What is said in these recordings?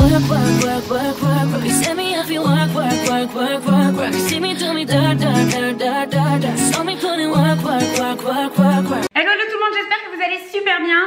work, work, work, work, work, work. You see me if you work, work, work, work, work, work. You see me do me da da da da da da. So me put in work, work, work, work, work, work. Hello tout le monde, j'espère que vous allez super bien.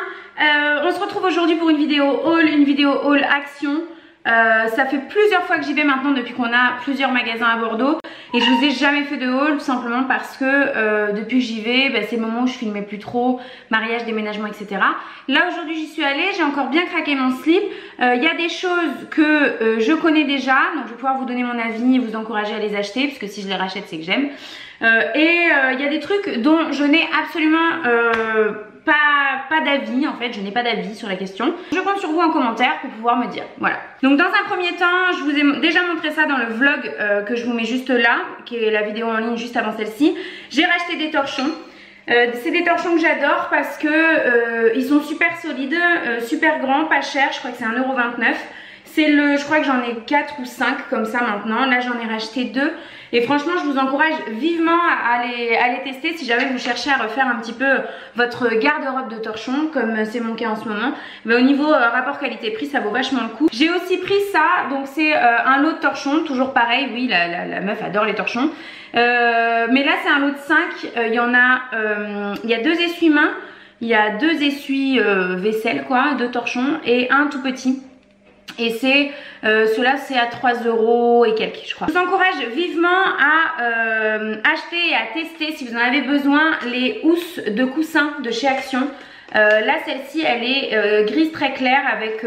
On se retrouve aujourd'hui pour une vidéo haul action. Ça fait plusieurs fois que j'y vais maintenant depuis qu'on a plusieurs magasins à Bordeaux. Et je vous ai jamais fait de haul tout simplement parce que depuis que j'y vais, c'est le moment où je filmais plus trop, mariage, déménagement, etc. Là aujourd'hui j'y suis allée, j'ai encore bien craqué mon slip. Il y a des choses que je connais déjà, donc je vais pouvoir vous donner mon avis et vous encourager à les acheter, puisque si je les rachète c'est que j'aime. Il y a des trucs dont je n'ai absolument pas d'avis, en fait, je n'ai pas d'avis sur la question. Je compte sur vous en commentaire pour pouvoir me dire, voilà. Donc dans un premier temps, je vous ai déjà montré ça dans le vlog que je vous mets juste là, qui est la vidéo en ligne juste avant celle-ci. J'ai racheté des torchons. C'est des torchons que j'adore parce que ils sont super solides, super grands, pas chers, je crois que c'est 1,29 €. Je crois que j'en ai 4 ou 5 comme ça maintenant. Là j'en ai racheté 2. Et franchement je vous encourage vivement à les tester si jamais vous cherchez à refaire un petit peu votre garde-robe de torchons, comme c'est mon cas en ce moment. Mais au niveau rapport qualité-prix, ça vaut vachement le coup. J'ai aussi pris ça, donc c'est un lot de torchons, toujours pareil, oui la meuf adore les torchons. Mais là c'est un lot de 5, il y a 2 essuie-mains, il y a 2 essuie-vaisselle quoi, 2 torchons et un tout petit. Et cela c'est à 3 € et quelques je crois. Je vous encourage vivement à acheter et à tester si vous en avez besoin les housses de coussins de chez Action. Là celle-ci elle est grise très claire avec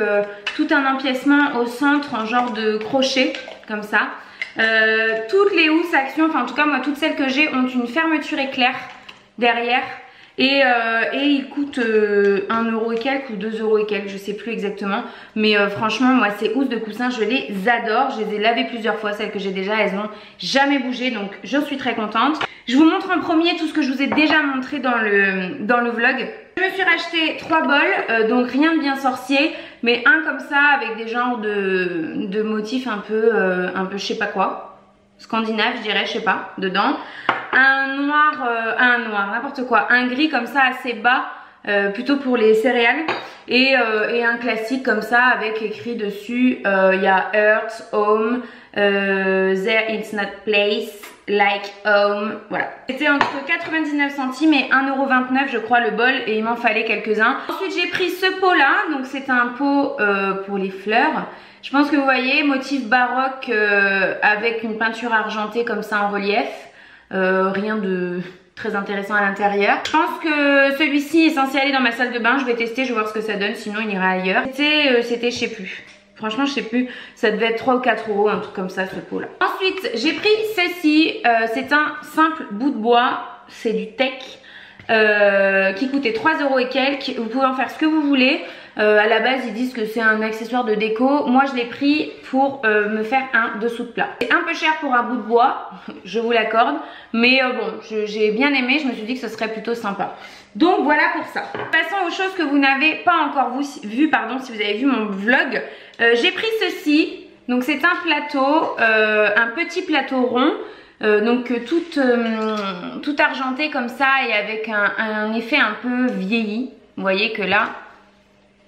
tout un empiècement au centre en genre de crochet comme ça. Toutes les housses Action, enfin en tout cas moi toutes celles que j'ai ont une fermeture éclair derrière. Et il coûte 1 € et quelques ou 2 € et quelques, je sais plus exactement. Mais franchement, moi ces housses de coussin, je les adore. Je les ai lavées plusieurs fois, celles que j'ai déjà, elles n'ont jamais bougé. Donc je suis très contente. Je vous montre en premier tout ce que je vous ai déjà montré dans le vlog. Je me suis racheté 3 bols, donc rien de bien sorcier. Mais un comme ça avec des genres de motifs un peu je sais pas quoi. Scandinave je dirais, je sais pas, dedans. Un noir, n'importe quoi, un gris comme ça assez bas, plutôt pour les céréales. Et un classique comme ça avec écrit dessus, il y a Earth, Home, There It's Not Place, Like Home, voilà. C'était entre 99 centimes et 1,29 € je crois le bol et il m'en fallait quelques-uns. Ensuite j'ai pris ce pot là, donc c'est un pot pour les fleurs. Je pense que vous voyez, motif baroque avec une peinture argentée comme ça en relief. Rien de très intéressant à l'intérieur. Je pense que celui-ci est censé aller dans ma salle de bain. Je vais tester, je vais voir ce que ça donne, sinon il ira ailleurs. C'était je sais plus. Franchement je sais plus, ça devait être 3 ou 4 €, un truc comme ça ce pot là. Ensuite j'ai pris celle-ci, c'est un simple bout de bois, c'est du teck. Qui coûtait 3 € et quelques. Vous pouvez en faire ce que vous voulez. À la base ils disent que c'est un accessoire de déco. Moi je l'ai pris pour me faire un dessous de plat. C'est un peu cher pour un bout de bois, je vous l'accorde. Mais bon, j'ai bien aimé, je me suis dit que ce serait plutôt sympa. Donc voilà pour ça. Passons aux choses que vous n'avez pas encore vu, si vous avez vu mon vlog. J'ai pris ceci. Donc c'est un plateau, un petit plateau rond. Donc tout argenté comme ça et avec un effet un peu vieilli. Vous voyez que là,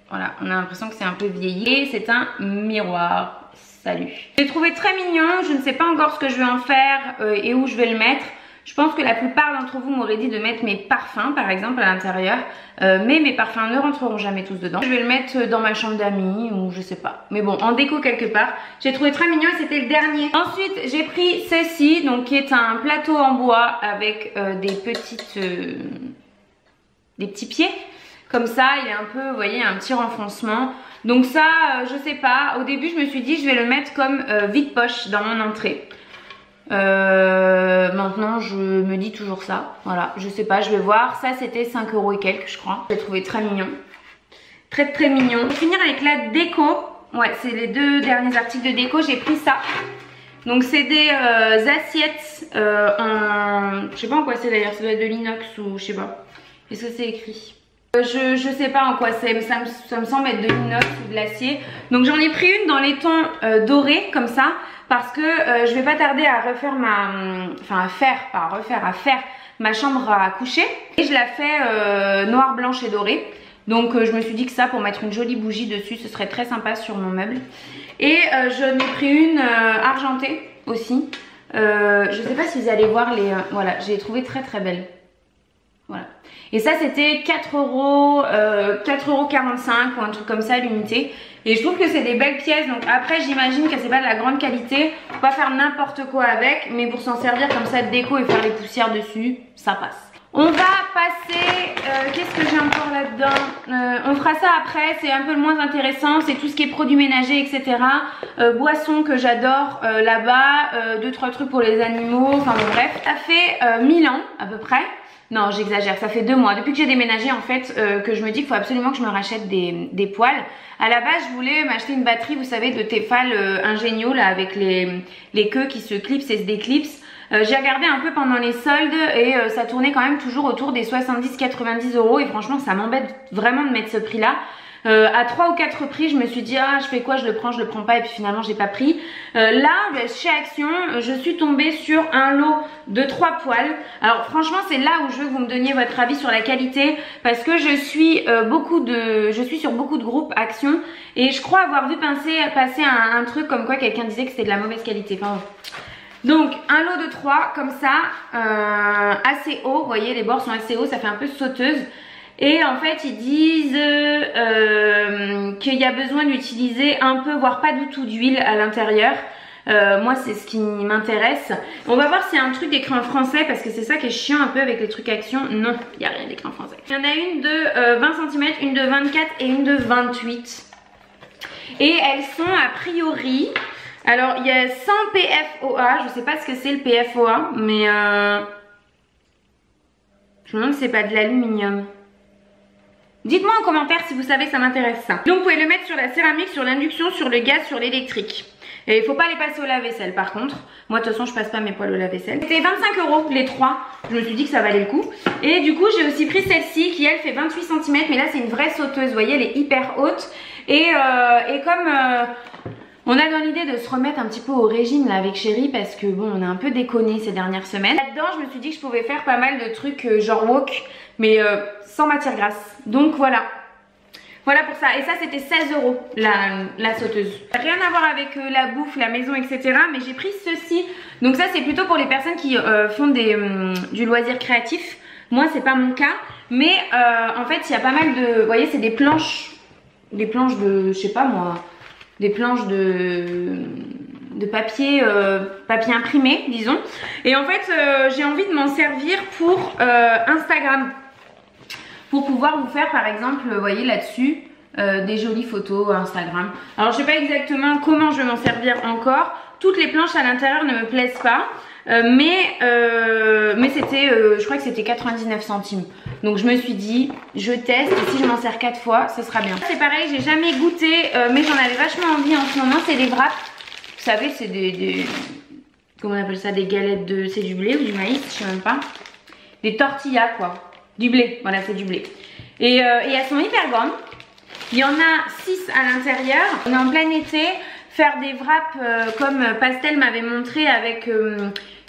voilà, on a l'impression que c'est un peu vieilli. Et c'est un miroir. Salut. J'ai trouvé très mignon. Je ne sais pas encore ce que je vais en faire et où je vais le mettre. Je pense que la plupart d'entre vous m'auraient dit de mettre mes parfums par exemple à l'intérieur. Mais mes parfums ne rentreront jamais tous dedans. Je vais le mettre dans ma chambre d'amis ou je sais pas. Mais bon, en déco quelque part. J'ai trouvé très mignon et c'était le dernier. Ensuite j'ai pris ceci, donc qui est un plateau en bois avec des petits pieds. Comme ça, il est un peu, vous voyez, un petit renfoncement. Donc ça, je sais pas. Au début je me suis dit je vais le mettre comme vide-poche dans mon entrée. Maintenant je me dis toujours ça, voilà, je sais pas, je vais voir. Ça c'était 5 € et quelques je crois. J'ai trouvé très mignon, très mignon. Pour finir avec la déco, ouais c'est les 2 derniers articles de déco, j'ai pris ça. Donc c'est des assiettes je sais pas en quoi c'est d'ailleurs, ça doit être de l'inox ou je sais pas. Est-ce que c'est écrit? Je sais pas en quoi c'est, mais ça me semble être de l'inox ou de l'acier. Donc j'en ai pris une dans les tons dorés comme ça. Parce que je vais pas tarder à refaire à faire ma chambre à coucher. Et je la fais noire, blanche et dorée. Donc je me suis dit que ça, pour mettre une jolie bougie dessus, ce serait très sympa sur mon meuble. Et j'en ai pris une argentée aussi. Je sais pas si vous allez voir les... voilà, j'ai trouvé très très belle. Voilà. Et ça c'était 4,45 € ou un truc comme ça l'unité. Et je trouve que c'est des belles pièces. Donc après j'imagine que c'est pas de la grande qualité. Faut pas faire n'importe quoi avec. Mais pour s'en servir comme ça de déco et faire les poussières dessus, ça passe. On va passer, qu'est-ce que j'ai encore là-dedans, on fera ça après, c'est un peu le moins intéressant, c'est tout ce qui est produits ménagers, etc. Boissons que j'adore là-bas, 2-3 trucs pour les animaux, enfin bon bref. Ça fait 1000 ans à peu près, non j'exagère, ça fait 2 mois, depuis que j'ai déménagé en fait, que je me dis qu'il faut absolument que je me rachète des poêles. À la base je voulais m'acheter une batterie, vous savez, de Tefal Ingénio là avec les queues qui se clipsent et se déclipsent. J'ai regardé un peu pendant les soldes et ça tournait quand même toujours autour des 70-90 € et franchement ça m'embête vraiment de mettre ce prix là. À 3 ou 4 prix je me suis dit ah je fais quoi, je le prends pas, et puis finalement j'ai pas pris. Là chez Action je suis tombée sur un lot de 3 poêles. Alors franchement c'est là où je veux que vous me donniez votre avis sur la qualité, parce que je suis sur beaucoup de groupes Action et je crois avoir vu passer un truc comme quoi quelqu'un disait que c'était de la mauvaise qualité. Enfin, donc un lot de 3 comme ça, assez haut, vous voyez les bords sont assez hauts, ça fait un peu sauteuse. Et en fait ils disent qu'il y a besoin d'utiliser un peu, voire pas du tout d'huile à l'intérieur. Moi c'est ce qui m'intéresse. On va voir s'il y a un truc écrit en français, parce que c'est ça qui est chiant un peu avec les trucs Action. Non, il n'y a rien d'écrit en français. Il y en a une de 20 cm, une de 24 et une de 28. Et elles sont a priori... Alors il y a 100 PFOA, je sais pas ce que c'est le PFOA, mais je me demande si c'est pas de l'aluminium. Dites-moi en commentaire si vous savez, ça m'intéresse ça. Donc vous pouvez le mettre sur la céramique, sur l'induction, sur le gaz, sur l'électrique. Et il faut pas les passer au lave-vaisselle par contre. Moi de toute façon je passe pas mes poêles au lave-vaisselle. C'était 25 € les 3, je me suis dit que ça valait le coup. Et du coup j'ai aussi pris celle-ci qui elle fait 28 cm, mais là c'est une vraie sauteuse, vous voyez elle est hyper haute. Et comme... on a dans l'idée de se remettre un petit peu au régime là avec Chéri, parce que bon on a un peu déconné ces dernières semaines. Là-dedans je me suis dit que je pouvais faire pas mal de trucs genre wok, mais sans matière grasse. Donc voilà. Voilà pour ça. Et ça c'était 16 € la sauteuse. Rien à voir avec la bouffe, la maison, etc. Mais j'ai pris ceci. Donc ça c'est plutôt pour les personnes qui font du loisir créatif. Moi c'est pas mon cas. Mais en fait il y a pas mal de... Vous voyez c'est des planches de... je sais pas moi... des planches de papier, papier imprimé disons. Et en fait j'ai envie de m'en servir pour Instagram, pour pouvoir vous faire par exemple, vous voyez là-dessus, des jolies photos Instagram. Alors je sais pas exactement comment je vais m'en servir encore. Toutes les planches à l'intérieur ne me plaisent pas, mais c'était, je crois que c'était 99 centimes. Donc je me suis dit, je teste et si je m'en sers 4 fois, ce sera bien. C'est pareil, j'ai jamais goûté, mais j'en avais vachement envie en ce moment. C'est des wraps. Vous savez, c'est des comment on appelle ça, des galettes de... c'est du blé ou du maïs, je sais même pas. Des tortillas quoi. Du blé, voilà c'est du blé. Et elles sont hyper grandes. Il y en a 6 à l'intérieur. On est en plein été. Faire des wraps comme Pastel m'avait montré avec...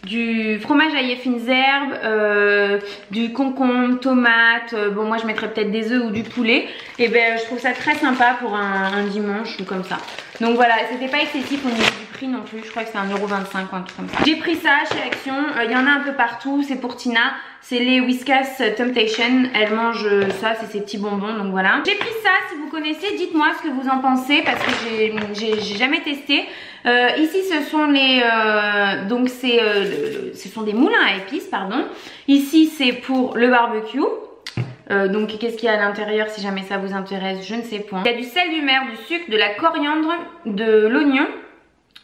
du fromage aillé fines herbes, du concombre, tomate, bon moi je mettrais peut-être des œufs ou du poulet. Et ben je trouve ça très sympa pour un dimanche ou comme ça. Donc voilà, c'était pas excessif au niveau du prix non plus, je crois que c'est 1,25 € ou un truc comme ça. J'ai pris ça chez Action, il y en a un peu partout, c'est pour Tina, c'est les Whiskas Temptation, elle mange ça, c'est ses petits bonbons, donc voilà. J'ai pris ça, si vous connaissez, dites-moi ce que vous en pensez parce que j'ai jamais testé. Ici ce sont les donc ce sont des moulins à épices pardon. Ici c'est pour le barbecue. Donc qu'est-ce qu'il y a à l'intérieur si jamais ça vous intéresse, je ne sais point. Il y a du sel, du mer, du sucre, de la coriandre, de l'oignon,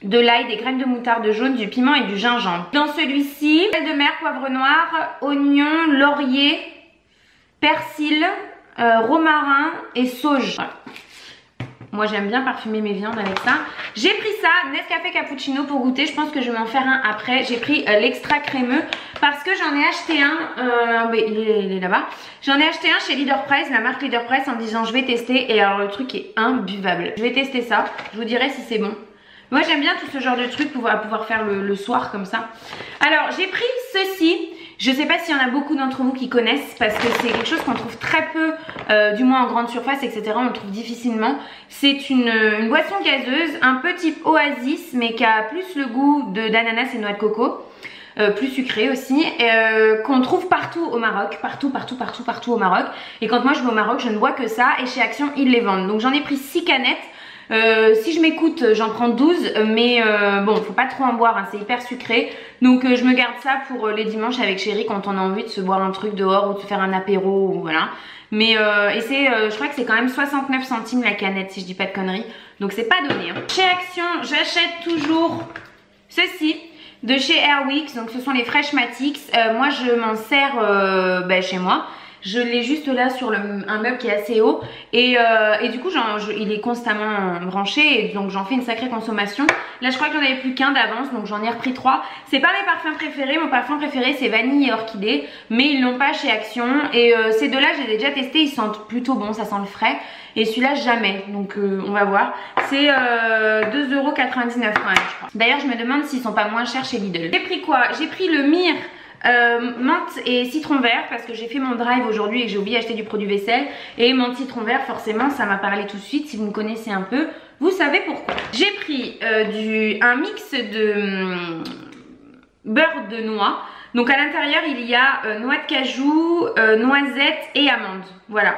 de l'ail, des graines de moutarde jaune, du piment et du gingembre. Dans celui-ci, sel de mer, poivre noir, oignon, laurier, persil, romarin et sauge. Voilà. Moi j'aime bien parfumer mes viandes avec ça. J'ai pris ça, Nescafé Cappuccino pour goûter. Je pense que je vais m'en faire un après. J'ai pris l'extra crémeux parce que j'en ai acheté un. Il est là-bas. J'en ai acheté un chez Leader Price, la marque Leader Price, en disant je vais tester. Et alors le truc est imbuvable. Je vais tester ça. Je vous dirai si c'est bon. Moi j'aime bien tout ce genre de truc pouvoir faire le soir comme ça. Alors j'ai pris ceci. Je sais pas s'il y en a beaucoup d'entre vous qui connaissent parce que c'est quelque chose qu'on trouve très peu, du moins en grande surface, etc. On le trouve difficilement. C'est une boisson gazeuse, un peu type Oasis, mais qui a plus le goût d'ananas et noix de coco. Plus sucré aussi, qu'on trouve partout au Maroc, partout au Maroc. Et quand moi je vais au Maroc, je ne bois que ça, et chez Action ils les vendent. Donc j'en ai pris 6 canettes. Si je m'écoute, j'en prends 12, mais bon, faut pas trop en boire, hein, c'est hyper sucré. Donc je me garde ça pour les dimanches avec chéri quand on a envie de se boire un truc dehors ou de se faire un apéro, ou voilà. Mais et c'est, je crois que c'est quand même 69 centimes la canette si je dis pas de conneries. Donc c'est pas donné. Hein. Chez Action, j'achète toujours ceci. De chez Airwick, donc ce sont les Fresh Matix. Moi je m'en sers chez moi. Je l'ai juste là sur un meuble qui est assez haut et du coup il est constamment branché et donc j'en fais une sacrée consommation. Là je crois que j'en avais plus qu'un d'avance, donc j'en ai repris 3. C'est pas mes parfums préférés, mon parfum préféré c'est vanille et orchidée, mais ils l'ont pas chez Action et ces deux là je les ai déjà testés, ils sentent plutôt bon, ça sent le frais. Et celui-là jamais, donc on va voir. C'est 2,99 € quand même je crois. D'ailleurs je me demande s'ils sont pas moins chers chez Lidl. J'ai pris quoi? J'ai pris le Myrrh menthe et citron vert parce que j'ai fait mon drive aujourd'hui et j'ai oublié d'acheter du produit vaisselle. Et menthe citron vert forcément ça m'a parlé tout de suite. Si vous me connaissez un peu, vous savez pourquoi. J'ai pris un mix de beurre de noix. Donc à l'intérieur il y a noix de cajou, noisettes et amandes. Voilà.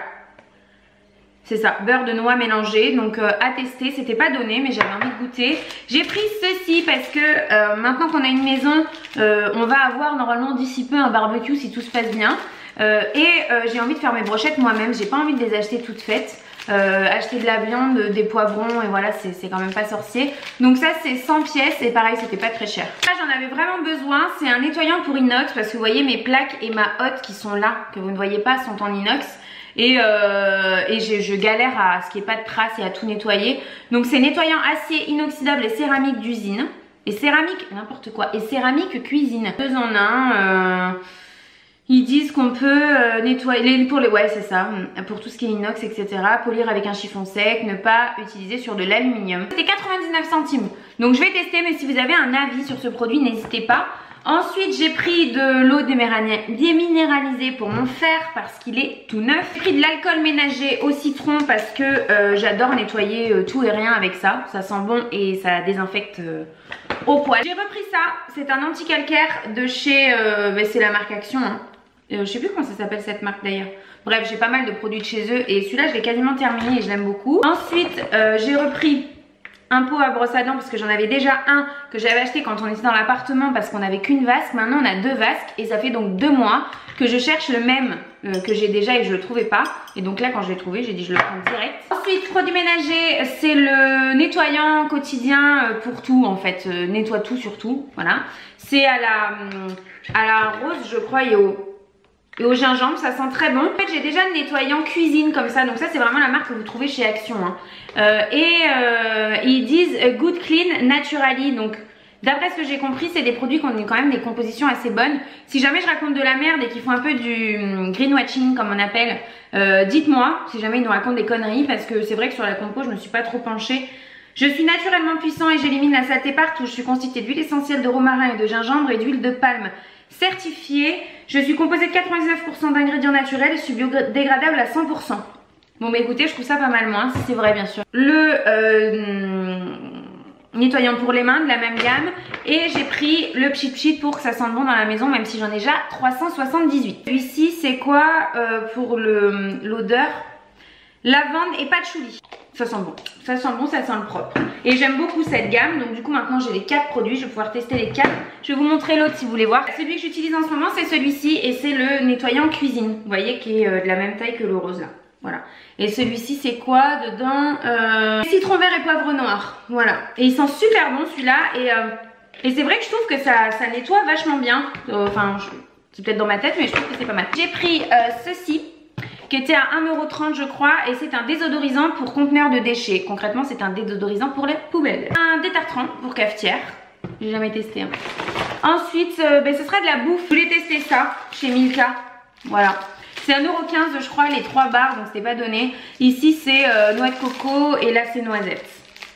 C'est ça, beurre de noix mélangé, donc à tester, c'était pas donné mais j'avais envie de goûter. J'ai pris ceci parce que maintenant qu'on a une maison, on va avoir normalement d'ici peu un barbecue si tout se passe bien. J'ai envie de faire mes brochettes moi-même, j'ai pas envie de les acheter toutes faites. Acheter de la viande, des poivrons et voilà c'est quand même pas sorcier. Donc ça c'est 100 pièces et pareil c'était pas très cher. Là j'en avais vraiment besoin, c'est un nettoyant pour inox parce que vous voyez mes plaques et ma hotte qui sont là, que vous ne voyez pas, sont en inox. Et je galère à ce qu'il n'y ait pas de traces et à tout nettoyer. Donc c'est nettoyant acier inoxydable et céramique d'usine. Et céramique, n'importe quoi. Et céramique cuisine. 2 en 1. Ils disent qu'on peut nettoyer pour les... Ouais c'est ça. Pour tout ce qui est inox etc. Polir avec un chiffon sec. Ne pas utiliser sur de l'aluminium. C'était 99 centimes. Donc je vais tester mais si vous avez un avis sur ce produit n'hésitez pas. Ensuite j'ai pris de l'eau déminéralisée pour mon fer parce qu'il est tout neuf. J'ai pris de l'alcool ménager au citron parce que j'adore nettoyer tout et rien avec ça. Ça sent bon et ça désinfecte au poil. J'ai repris ça, c'est un anti-calcaire de chez, c'est la marque Action. Hein. Je sais plus comment ça s'appelle cette marque d'ailleurs. Bref j'ai pas mal de produits de chez eux et celui-là je l'ai quasiment terminé et je l'aime beaucoup. Ensuite j'ai repris un pot à brosse à dents parce que j'en avais déjà un que j'avais acheté quand on était dans l'appartement parce qu'on n'avait qu'une vasque. Maintenant on a 2 vasques et ça fait donc 2 mois que je cherche le même que j'ai déjà et je le trouvais pas. Et donc là quand je l'ai trouvé j'ai dit je le prends direct. Ensuite produit ménager, c'est le nettoyant quotidien pour tout en fait, nettoie tout surtout, voilà. C'est à la rose je crois et au gingembre, ça sent très bon. En fait j'ai déjà le nettoyant cuisine comme ça, donc ça c'est vraiment la marque que vous trouvez chez Action hein. Ils disent good clean naturally, donc d'après ce que j'ai compris c'est des produits qui ont quand même des compositions assez bonnes. Si jamais je raconte de la merde et qu'ils font un peu du greenwashing comme on appelle, dites-moi si jamais ils nous racontent des conneries parce que c'est vrai que sur la compo je me suis pas trop penchée. Je suis naturellement puissant et j'élimine la saleté partout. Je suis constituée d'huile essentielle de romarin et de gingembre et d'huile de palme certifiée. Je suis composée de 99% d'ingrédients naturels et je suis biodégradable à 100%. Bon bah écoutez, je trouve ça pas mal moins, si c'est vrai bien sûr. Le nettoyant pour les mains de la même gamme. Et j'ai pris le Pchit Pchit pour que ça sente bon dans la maison, même si j'en ai déjà 378. Celui-ci c'est quoi pour l'odeur? Lavande et patchouli. Ça sent bon, ça sent bon, ça sent le propre. Et j'aime beaucoup cette gamme, donc du coup maintenant j'ai les 4 produits, je vais pouvoir tester les 4. Je vais vous montrer l'autre si vous voulez voir. Celui que j'utilise en ce moment c'est celui-ci et c'est le nettoyant cuisine. Vous voyez qui est de la même taille que le rose là. Voilà. Et celui-ci c'est quoi dedans? Citron vert et poivre noir. Voilà. Et il sent super bon celui-là et c'est vrai que je trouve que ça nettoie vachement bien. Enfin, c'est peut-être dans ma tête mais je trouve que c'est pas mal. J'ai pris ceci qui était à 1,30 € je crois et c'est un désodorisant pour conteneur de déchets. Concrètement c'est un désodorisant pour les poubelles. Un détartrant pour cafetière, j'ai jamais testé hein. Ensuite ce sera de la bouffe, je voulais tester ça chez Milka, voilà. C'est 1,15 € je crois les 3 barres donc c'était pas donné. Ici c'est noix de coco et là c'est noisettes.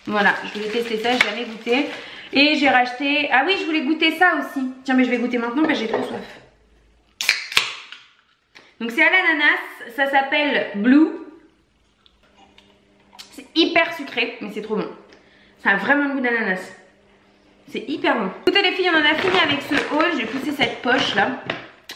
Voilà, je voulais tester ça, j'ai jamais goûté. Et j'ai racheté, ah oui je voulais goûter ça aussi. Tiens mais je vais goûter maintenant parce que j'ai trop soif. Donc c'est à l'ananas, ça s'appelle Blue. C'est hyper sucré, mais c'est trop bon. Ça a vraiment le goût d'ananas. C'est hyper bon. Écoutez les filles, on en a fini avec ce haul. Je vais pousser cette poche là.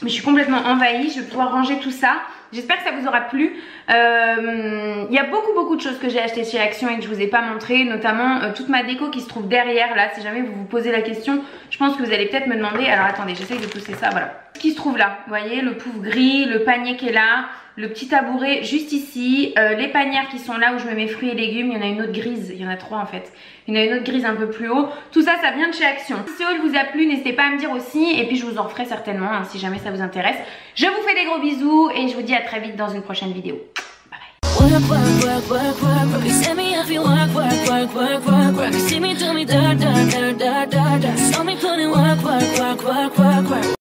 Mais je suis complètement envahie. Je vais pouvoir ranger tout ça. J'espère que ça vous aura plu. Il y a beaucoup de choses que j'ai achetées chez Action et que je vous ai pas montré. Notamment toute ma déco qui se trouve derrière là. Si jamais vous vous posez la question, je pense que vous allez peut-être me demander. Alors attendez, j'essaye de pousser ça, voilà. Ce qui se trouve là, vous voyez, le pouf gris, le panier qui est là, le petit tabouret juste ici, les panières qui sont là où je mets mes fruits et légumes. Il y en a une autre grise, il y en a 3 en fait. Il y en a une autre grise un peu plus haut. Tout ça, ça vient de chez Action. Si ce haul vous a plu, n'hésitez pas à me dire aussi. Et puis je vous en referai certainement hein, si jamais ça vous intéresse. Je vous fais des gros bisous et je vous dis à très vite dans une prochaine vidéo. Bye bye.